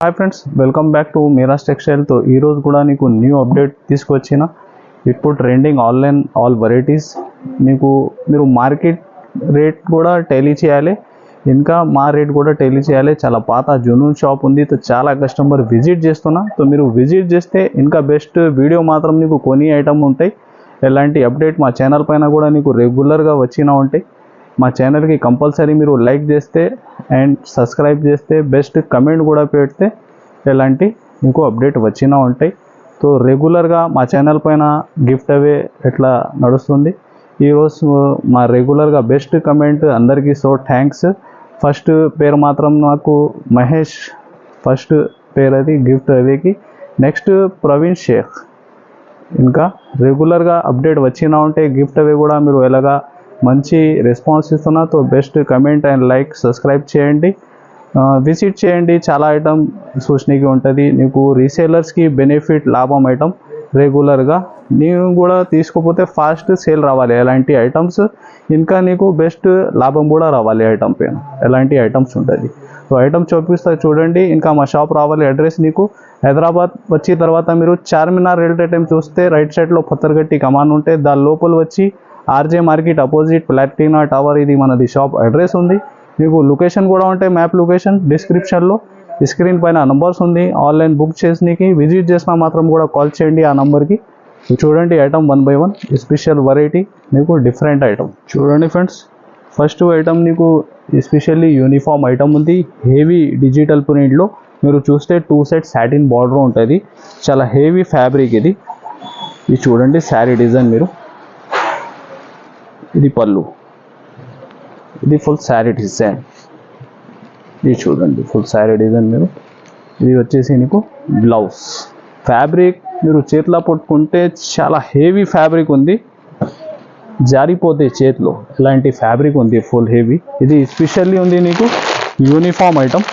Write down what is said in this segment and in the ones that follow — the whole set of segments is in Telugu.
Hi friends, welcome back to Meera's textile. తో ఈ రోజు కూడా నీకు న్యూ అప్డేట్ తీసుకొచ్చిన. ఇప్పుడు ట్రెండింగ్ ఆన్లైన్ ఆల్ వెరైటీస్ మీరు మార్కెట్ రేట్ కూడా టెలీ చేయాలి, ఇంకా మా రేట్ కూడా టెలీ చేయాలి. చాలా పాత జునూన్ షాప్ ఉంది, తో చాలా కస్టమర్ విజిట్ చేస్తున్నా. తో మీరు విజిట్ చేస్తే ఇంకా బెస్ట్ వీడియో మాత్రం నీకు కొన్ని ఐటమ్ ఉంటాయి. ఎలాంటి అప్డేట్ మా ఛానల్ పైన కూడా నీకు రెగ్యులర్గా వచ్చినా ఉంటాయి. మా ఛానల్కి కంపల్సరీ మీరు లైక్ చేస్తే అండ్ సబ్స్క్రైబ్ చేస్తే, బెస్ట్ కమెంట్ కూడా పెడితే ఎలాంటి మీకు అప్డేట్ వచ్చినా ఉంటాయి. సో రెగ్యులర్గా మా ఛానల్ పైన గిఫ్ట్ అవే ఎట్లా నడుస్తుంది. ఈరోజు మా రెగ్యులర్గా బెస్ట్ కమెంట్ అందరికీ, సో థ్యాంక్స్. ఫస్ట్ పేరు మాత్రం నాకు మహేష్, ఫస్ట్ పేరు అది గిఫ్ట్ అవేకి. నెక్స్ట్ ప్రవీణ్ షేక్. ఇంకా రెగ్యులర్గా అప్డేట్ వచ్చినా ఉంటే గిఫ్ట్ అవే కూడా మీరు ఎలాగా మంచి రెస్పాన్స్ ఇస్తున్నా. తో best comment and like subscribe చేయండి, విజిట్ చేయండి. చాలా ఐటమ్ చూసినకి ఉంటుంది. నీకు రీసేలర్స్కి బెనిఫిట్, లాభం ఐటమ్. రెగ్యులర్గా నేను కూడా తీసుకోపోతే ఫాస్ట్ సేల్ రావాలి ఎలాంటి ఐటమ్స్, ఇంకా నీకు బెస్ట్ లాభం కూడా రావాలి ఐటమ్ పైన. ఎలాంటి ఐటమ్స్ ఉంటుంది. సో ఐటమ్ చూపిస్తా చూడండి. ఇంకా మా షాప్ రావాలి. అడ్రస్ నీకు హైదరాబాద్ వచ్చిన తర్వాత మీరు చార్మినార్ రైల్వే టైం చూస్తే రైట్ సైడ్లో పత్తర్గట్టి కమాన్ ఉంటే దాని లోపల వచ్చి RJ market opposite Platina Tower, ఇది మనది షాప్ అడ్రస్ ఉంది. మీకు లొకేషన్ కూడా ఉంటాయి, మ్యాప్ లొకేషన్ డిస్క్రిప్షన్లో. స్క్రీన్ పైన నంబర్స్ ఉంది. ఆన్లైన్ బుక్ చేసినకి విజిట్ చేసినా మాత్రం కూడా కాల్ చేయండి ఆ నెంబర్కి. చూడండి ఐటమ్ 1 by 1 స్పెషల్ వెరైటీ, మీకు డిఫరెంట్ ఐటమ్. చూడండి ఫ్రెండ్స్, ఫస్ట్ ఐటమ్ నీకు ఎస్పెషల్లీ యూనిఫామ్ ఐటమ్ ఉంది. హెవీ డిజిటల్ ప్రింట్లో మీరు చూస్తే 2 సెట్ సాటిన్ బార్డర్ ఉంటుంది. చాలా హెవీ ఫ్యాబ్రిక్ ఇది. ఇది చూడండి శారీ డిజైన్. మీరు ఇది పళ్ళు, ఇది ఫుల్ శారీ డిజైన్. ఇది చూడండి ఫుల్ శారీ డిజైన్. మీరు ఇది వచ్చేసి నీకు బ్లౌజ్. ఫ్యాబ్రిక్ మీరు చేతిలో పట్టుకుంటే చాలా హెవీ ఫ్యాబ్రిక్ ఉంది, జారిపోతే చేతిలో. ఇలాంటి ఫ్యాబ్రిక్ ఉంది, ఫుల్ హెవీ. ఇది స్పెషల్లీ ఉంది నీకు యూనిఫామ్ ఐటమ్.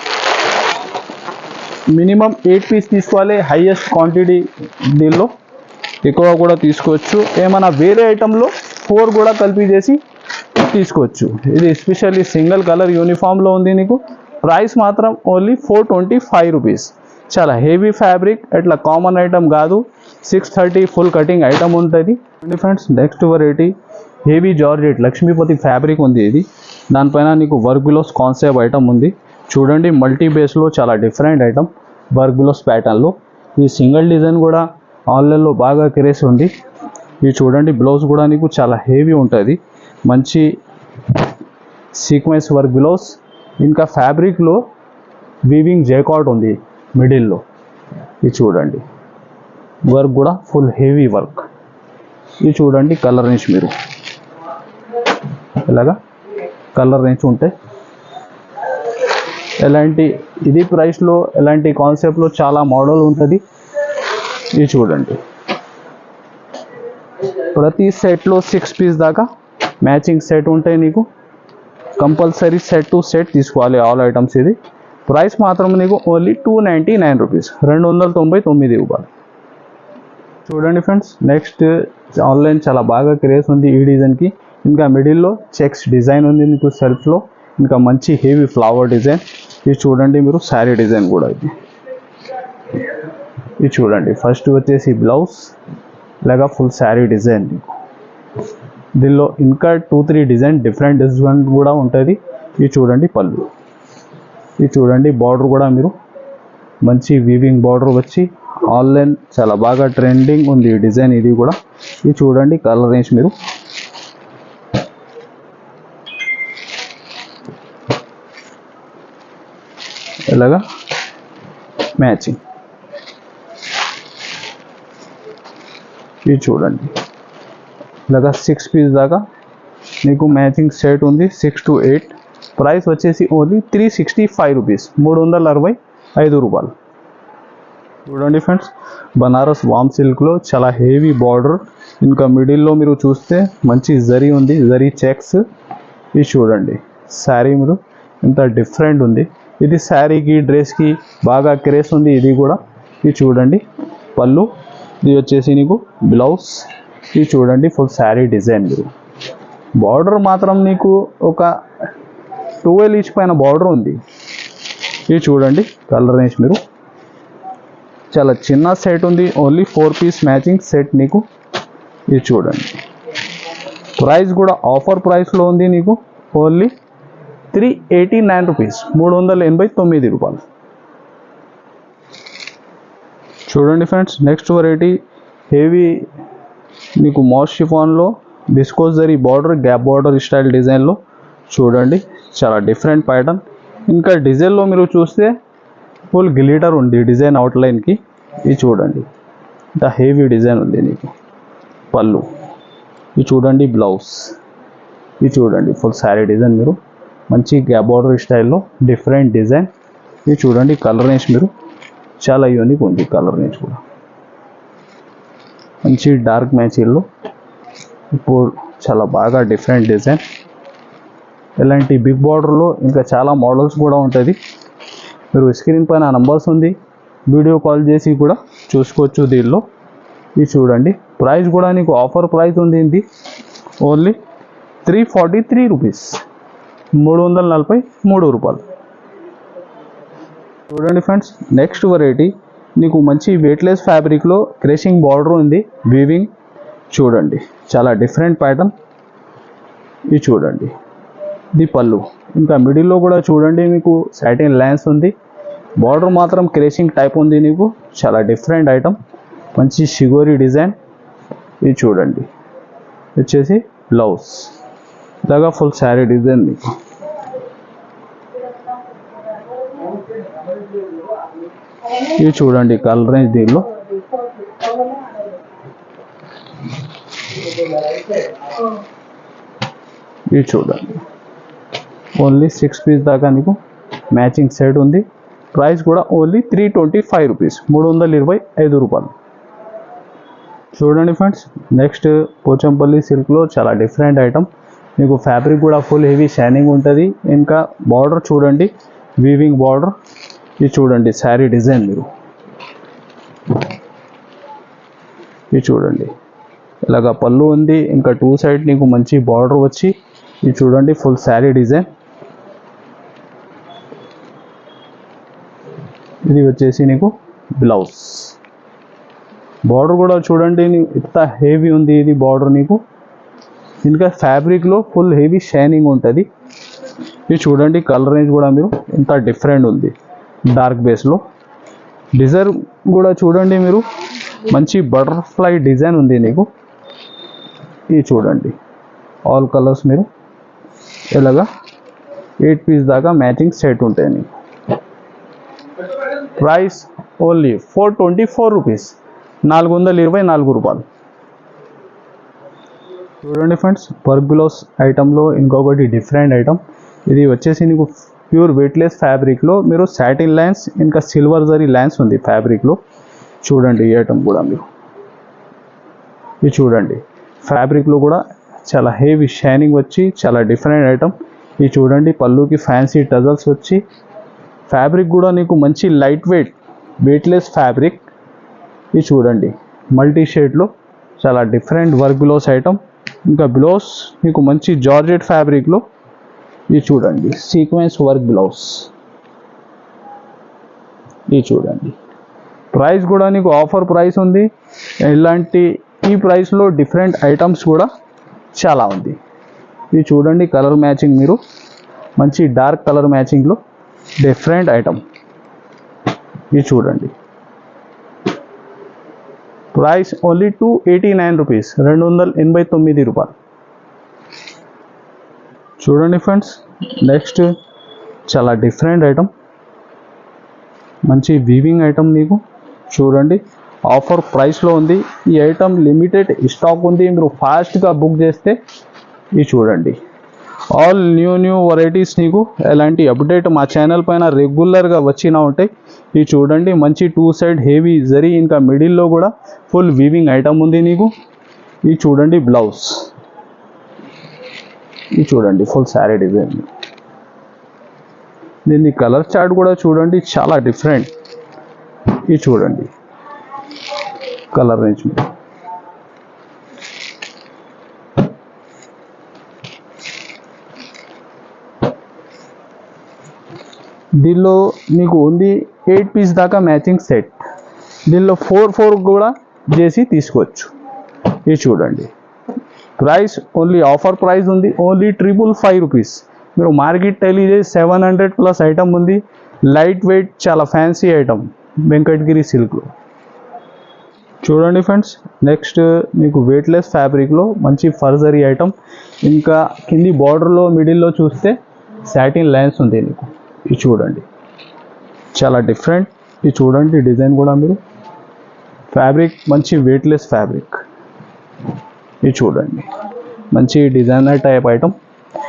మినిమం 8 పీస్ తీసుకోవాలి, హైయెస్ట్ క్వాంటిటీ. దీనిలో ఎక్కువ కూడా తీసుకోవచ్చు. ఏమైనా వేరే ఐటంలో 4 కూడా కలిపి చేసి తీసుకోవచ్చు. ఇది ఎస్పెషల్లీ సింగిల్ కలర్ యూనిఫామ్లో ఉంది. నీకు ప్రైస్ మాత్రం ఓన్లీ 425 రూపీస్. చాలా హెవీ ఫ్యాబ్రిక్, ఇట్లా కామన్ ఐటమ్ కాదు. 630 ఫుల్ కటింగ్ ఐటమ్ ఉంటుంది. Friends, next variety heavy georgette Lakshmipati fabric ఉంది. ఇది దానిపైన నీకు వర్క్ బిలోస్ కాన్సెప్ట్ ఐటమ్ ఉంది. చూడండి మల్టీ బేస్లో చాలా డిఫరెంట్ ఐటమ్, వర్క్ బిలోస్ ప్యాటర్న్లో. ఈ సింగిల్ డిజైన్ కూడా ఆన్లైన్లో బాగా క్రేజ్ ఉంది. ఇది చూడండి బ్లౌజ్ కూడా నీకు చాలా హెవీ ఉంటుంది. మంచి సీక్వెన్స్ వర్క్ బ్లౌజ్. ఇంకా ఫ్యాబ్రిక్లో వీవింగ్ జైకాట్ ఉంది మిడిల్లో. ఇది చూడండి వర్క్ కూడా ఫుల్ హెవీ వర్క్. ఇది చూడండి కలర్ రేంజ్. మీరు ఇలాగా కలర్ రేంజ్ ఉంటాయి. ఎలాంటి ఇది ప్రైస్లో, ఎలాంటి కాన్సెప్ట్లో చాలా మోడల్ ఉంటుంది. ఇది చూడండి ప్రతి సెట్లో 6 పీస్ దాకా మ్యాచింగ్ సెట్ ఉంటాయి. నీకు కంపల్సరీ సెట్ టు సెట్ తీసుకోవాలి ఆల్ ఐటమ్స్. ఇది ప్రైస్ మాత్రం నీకు ఓన్లీ 299 రూపీస్, 299 ఇవ్వాలి. చూడండి ఫ్రెండ్స్, నెక్స్ట్ ఆన్లైన్ చాలా బాగా క్రేజ్ ఉంది ఈ డిజైన్కి. ఇంకా మిడిల్లో చెక్స్ డిజైన్ ఉంది నీకు సెల్ఫ్లో. ఇంకా మంచి హెవీ ఫ్లవర్ డిజైన్. ఇది చూడండి మీరు శారీ డిజైన్ కూడా. ఇది చూడండి ఫస్ట్ వచ్చేసి బ్లౌజ్, ఇలాగా ఫుల్ శారీ డిజైన్. దీనిలో ఇంకా 2-3 డిజైన్ డిఫరెంట్ కూడా ఉంటుంది. ఇది చూడండి పళ్ళు. ఇది చూడండి బార్డర్ కూడా మీరు మంచి వీవింగ్ బార్డర్ వచ్చి ఆన్లైన్ చాలా బాగా ట్రెండింగ్ ఉంది ఈ డిజైన్. ఇది కూడా ఇది చూడండి కలర్ రేంజ్. మీరు ఇలాగా మ్యాచింగ్. ఇది చూడండి ఇలాగా 6 పీస్ దాకా నీకు మ్యాచింగ్ సెట్ ఉంది, 6 to 8. ప్రైస్ వచ్చేసి ఓన్లీ 365 రూపీస్, 365 రూపాయలు. చూడండి ఫ్రెండ్స్, బనారస్ వామ్ సిల్క్లో చాలా హెవీ బార్డర్. ఇంకా మిడిల్లో మీరు చూస్తే మంచి జరీ ఉంది, జరీ చెక్స్. ఇది చూడండి శారీ మీరు ఇంత డిఫరెంట్ ఉంది. ఇది శారీకి డ్రెస్కి బాగా క్రేజ్ ఉంది. ఇది కూడా ఇది చూడండి పళ్ళు. ఇది వచ్చేసి నీకు బ్లౌజ్. ఇది చూడండి ఫుల్ శారీ డిజైన్. మీరు బార్డర్ మాత్రం నీకు ఒక 12 ఇంచ్ పైన బార్డర్ ఉంది. ఇది చూడండి కలర్ రేంజ్. మీరు చాలా చిన్న సెట్ ఉంది, ఓన్లీ 4 పీస్ మ్యాచింగ్ సెట్ నీకు. ఇది చూడండి, ప్రైస్ కూడా ఆఫర్ ప్రైస్లో ఉంది నీకు, ఓన్లీ 389 రూపీస్, 389 రూపాయలు. చూడండి ఫ్రెండ్స్, నెక్స్ట్ వెరైటీ హెవీ మీకు మాస్ షిఫాన్లో viscose zari border, gap border style డిజైన్లో చూడండి, చాలా డిఫరెంట్ ప్యాటర్న్. ఇంకా డిజైన్లో మీరు చూస్తే ఫుల్ గ్లిటర్ ఉంది డిజైన్ అవుట్లైన్కి. ఇది చూడండి, ఇంత హెవీ డిజైన్ ఉంది నీకు. పళ్ళు ఇది చూడండి, బ్లౌజ్ ఇది చూడండి, ఫుల్ శారీ డిజైన్. మీరు మంచి గ్యాప్ బార్డర్ స్టైల్లో డిఫరెంట్ డిజైన్. ఇది చూడండి, కలర్ రేంజ్ మీరు చాలా యూనిక్ ఉంది, కలర్ రేంజ్ కూడా మంచి డార్క్ మ్యాచింగ్లో. ఇప్పుడు చాలా బాగా డిఫరెంట్ డిజైన్. ఇలాంటి బిగ్ బార్డర్లో ఇంకా చాలా మోడల్స్ కూడా ఉంటుంది. మీరు స్క్రీన్ పైన నంబర్స్ ఉంది, వీడియో కాల్ చేసి కూడా చూసుకోవచ్చు దీనిలో. ఇది చూడండి, ప్రైస్ కూడా నీకు ఆఫర్ ప్రైస్ ఉంది, ఇది ఓన్లీ 343 రూపీస్, 343 రూపాయలు. చూడండి ఫ్రెండ్స్, నెక్స్ట్ వెరైటీ నీకు మంచి వెయిట్లెస్ ఫ్యాబ్రిక్లో క్రషింగ్ బార్డర్ ఉంది, వీవింగ్. చూడండి, చాలా డిఫరెంట్ ప్యాటర్న్. ఇది చూడండి, ఇది పళ్ళు. ఇంకా మిడిల్లో కూడా చూడండి, మీకు సాటిన్ లైన్స్ ఉంది, బార్డర్ మాత్రం క్రషింగ్ టైప్ ఉంది నీకు, చాలా డిఫరెంట్ ఐటమ్. మంచి షిగోరీ డిజైన్. ఇది చూడండి, వచ్చేసి బ్లౌజ్ ఇలాగా ఫుల్ శారీ డిజైన్ మీకు. ఇది చూడండి, కలర్ రేంజ్ దీనిలో. ఇది చూడండి, ఓన్లీ 6 పీస్ దాకా నీకు మ్యాచింగ్ సెట్ ఉంది. ప్రైస్ కూడా ఓన్లీ 325 రూపీస్, 325 రూపాయలు. చూడండి ఫ్రెండ్స్, నెక్స్ట్ పోచంపల్లి సిల్క్లో చాలా డిఫరెంట్ ఐటమ్. మీకు ఫ్యాబ్రిక్ కూడా ఫుల్ హెవీ షైనింగ్ ఉంటుంది. ఇంకా బార్డర్ చూడండి, వీవింగ్ బార్డర్. ఇది చూడండి, శారీ డిజైన్ మీరు. ఇది చూడండి, ఇలాగా పళ్ళు ఉంది, ఇంకా 2 సైడ్ నీకు మంచి బార్డర్ వచ్చి. ఇది చూడండి, ఫుల్ శారీ డిజైన్. ఇది వచ్చేసి నీకు బ్లౌజ్. బార్డర్ కూడా చూడండి, ఇంత హెవీ ఉంది ఇది బార్డర్ నీకు. ఇంకా ఫ్యాబ్రిక్లో ఫుల్ హెవీ షైనింగ్ ఉంటుంది. ఇది చూడండి, కలర్ రేంజ్ కూడా మీరు ఇంత డిఫరెంట్ ఉంది, డార్క్ బేస్లో. డిజైన్ కూడా చూడండి మీరు, మంచి బటర్ఫ్లై డిజైన్ ఉంది నీకు. ఇది చూడండి, ఆల్ కలర్స్ మీరు ఇలాగా 8 పీస్ దాకా మ్యాచింగ్ సెట్ ఉంటాయి నీకు. ప్రైస్ ఓన్లీ 424 రూపీస్, 424 రూపాయలు. చూడండి ఫ్రెండ్స్, వర్క్ బ్లౌజ్ ఐటంలో ఇంకొకటి డిఫరెంట్ ఐటమ్. ఇది వచ్చేసి నీకు ప్యూర్ వెయిట్లెస్ ఫ్యాబ్రిక్లో మీరు సాటిన్ లైన్స్, ఇంకా సిల్వర్ జరీ లైన్స్ ఉంది ఫ్యాబ్రిక్లో. చూడండి, ఈ ఐటమ్ కూడా మీరు. ఇది చూడండి, ఫ్యాబ్రిక్లో కూడా చాలా హెవీ షైనింగ్ వచ్చి చాలా డిఫరెంట్ ఐటమ్. ఇది చూడండి, పళ్ళుకి ఫ్యాన్సీ టజల్స్ వచ్చి. ఫ్యాబ్రిక్ కూడా నీకు మంచి లైట్ వెయిట్లెస్ ఫ్యాబ్రిక్. ఇది చూడండి, మల్టీ షేడ్లో చాలా డిఫరెంట్ వర్క్ బ్లౌజ్ ఐటమ్. ఇంకా బ్లౌజ్ మీకు మంచి జార్జెట్ ఫ్యాబ్రిక్లో. ఇది చూడండి, సీక్వెన్స్ వర్క్ బ్లౌజ్. ఇది చూడండి, ప్రైస్ కూడా నీకు ఆఫర్ ప్రైస్ ఉంది. ఇలాంటి ఈ ప్రైస్లో డిఫరెంట్ ఐటమ్స్ కూడా చాలా ఉంది. ఇది చూడండి, కలర్ మ్యాచింగ్ మీరు మంచి డార్క్ కలర్ మ్యాచింగ్లో డిఫరెంట్ ఐటమ్. ఇది చూడండి, ప్రైస్ ఓన్లీ 289 రూపీస్, 289 రూపాయలు. చూడండి ఫ్రెండ్స్, నెక్స్ట్ చాలా డిఫరెంట్ ఐటమ్, మంచి వీవింగ్ ఐటమ్ నీకు. చూడండి, ఆఫర్ ప్రైస్లో ఉంది. ఈ ఐటమ్ లిమిటెడ్ స్టాక్ ఉంది, మీరు ఫాస్ట్గా బుక్ చేస్తే. ఇది చూడండి, ఆల్ న్యూ వెరైటీస్ నీకు ఎలాంటి అప్డేట్ మా ఛానల్ పైన రెగ్యులర్గా వచ్చినా ఉంటాయి. ఇది చూడండి, మంచి 2 సైడ్ హెవీ జరీ, ఇంకా మిడిల్లో కూడా ఫుల్ వీవింగ్ ఐటమ్ ఉంది నీకు. ఇది చూడండి, బ్లౌజ్. ఇది చూడండి, ఫుల్ శారీ డిజైన్. దీని కలర్ చార్ట్ కూడా చూడండి, చాలా డిఫరెంట్. ఇది చూడండి, కలర్ రేంజ్. దీనిలో మీకు ఉంది 8 పీస్ దాకా మ్యాచింగ్ సెట్. దీనిలో 4 కూడా చేసి తీసుకోవచ్చు. ఇది చూడండి, ప్రైస్ ఓన్లీ ఆఫర్ ప్రైస్ ఉంది, ఓన్లీ 555 రూపీస్. మీరు మార్కెట్ వెళ్ళి 700 ప్లస్ ఐటమ్ ఉంది. లైట్ వెయిట్ చాలా ఫ్యాన్సీ ఐటమ్ వెంకటగిరి సిల్క్లో. చూడండి ఫ్రెండ్స్, నెక్స్ట్ మీకు వెయిట్లెస్ ఫ్యాబ్రిక్లో మంచి ఫర్జరీ ఐటమ్. ఇంకా కింది బార్డర్లో మిడిల్లో చూస్తే సాటిన్ లైన్స్ ఉంది మీకు. ఇది చూడండి, చాలా డిఫరెంట్. ఇది చూడండి డిజైన్ కూడా మీరు, ఫ్యాబ్రిక్ మంచి వెయిట్లెస్ ఫ్యాబ్రిక్. ఇది చూడండి, మంచి డిజైనర్ టైప్ ఐటమ్.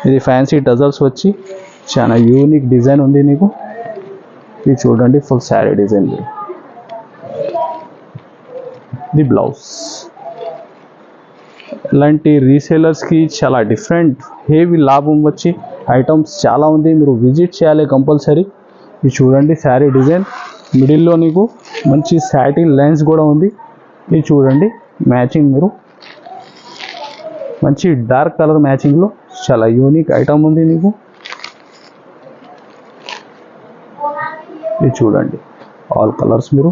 ఇది ఫ్యాన్సీ టజల్స్ వచ్చి చాలా యూనిక్ డిజైన్ ఉంది నీకు. ఇది చూడండి, full sari design. The blouse ఇలాంటి రీసేలర్స్కి చాలా డిఫరెంట్ హెవీ లాభం వచ్చి ఐటమ్స్ చాలా ఉంది, మీరు విజిట్ చేయాలి కంపల్సరీ. ఇది చూడండి శారీ డిజైన్, మిడిల్లో నీకు మంచి సాటిన్ లైన్స్ కూడా ఉంది. ఇది చూడండి మ్యాచింగ్, మీరు మంచి డార్క్ కలర్ మ్యాచింగ్లో చాలా యూనిక్ ఐటమ్ ఉంది నీకు. ఇది చూడండి ఆల్ కలర్స్, మీరు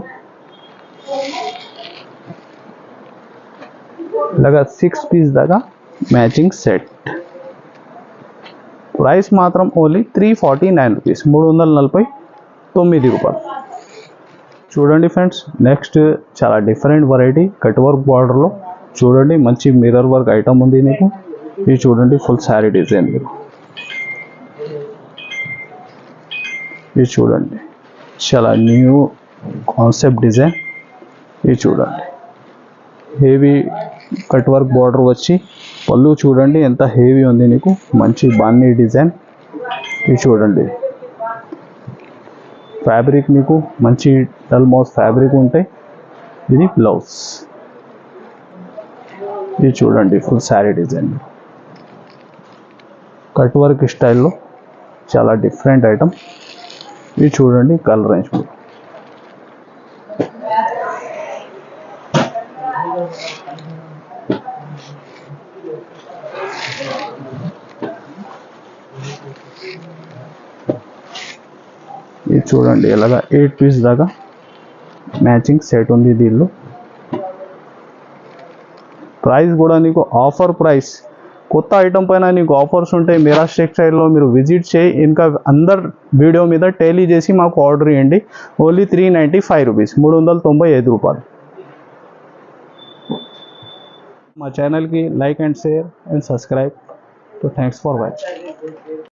ఇలాగా 6 పీస్ దాకా మ్యాచింగ్ సెట్. ప్రైస్ మాత్రం ఓన్లీ 349 రూపీస్, 349 రూపాయలు. చూడండి ఫ్రెండ్స్, నెక్స్ట్ చాలా డిఫరెంట్ వెరైటీ కట్ వర్క్ బార్డర్లో. చూడండి మంచి మిర్రర్ వర్క్ ఐటమ్ ఉంది నీకు. ఇది చూడండి ఫుల్ శారీ డిజైన్ మీకు. ఇది చూడండి చాలా న్యూ కాన్సెప్ట్ డిజైన్. ఇది చూడండి హెవీ కట్ వర్క్ బార్డర్ వచ్చి పళ్ళు చూడండి ఎంత హెవీ ఉంది నీకు, మంచి బాన్నీ డిజైన్. ఇది చూడండి ఫ్యాబ్రిక్ మీకు మంచి ఆల్మోస్ట్ ఫ్యాబ్రిక్ ఉంటాయి. ఇది బ్లౌజ్. ఇది చూడండి full sari design cut work స్టైల్లో చాలా డిఫరెంట్ ఐటమ్. ఇది చూడండి కలర్ రేంజ్. ఇది చూడండి ఇలాగా 8 పీస్ దాకా మ్యాచింగ్ సెట్ ఉంది దీనిలో. ప్రైస్ కూడా నీకు ఆఫర్ ప్రైస్. కొత్త ఐటమ్ పైన నీకు ఆఫర్స్ ఉంటాయి. మిరాజ్ టెక్స్టైల్లో మీరు విజిట్ చేయి. ఇంకా అందరు వీడియో మీద టేలీ చేసి మాకు ఆర్డర్ ఇవ్వండి. ఓన్లీ 395 రూపీస్, 395 రూపాయలు. మా ఛానల్కి like and share and subscribe. Thanks for watching.